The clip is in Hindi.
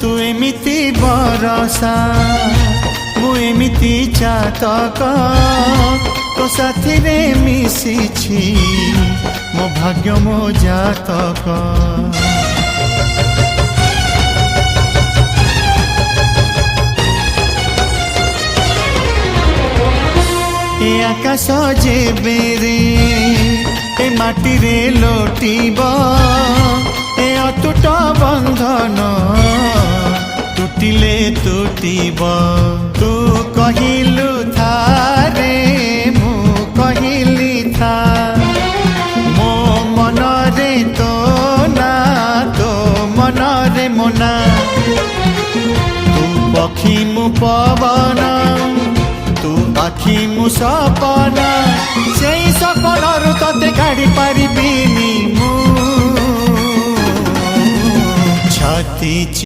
तू एमिति बरसा मु एमिति चातक तो साथी रे मिशिछि मो भाग्य मो जातक। ए आकाश जेबे रे ए माटी रे लोटिब ए अटूट बंधन टूटिले टूटिब। तू कहिलु था रे मु कहिली था मो मन रे तो ना तो मन रे मोना। तू पक्षी मु पवन तू आखि मु सपना से सपनरु तते काढ़ी पारिबिनी मु छाती।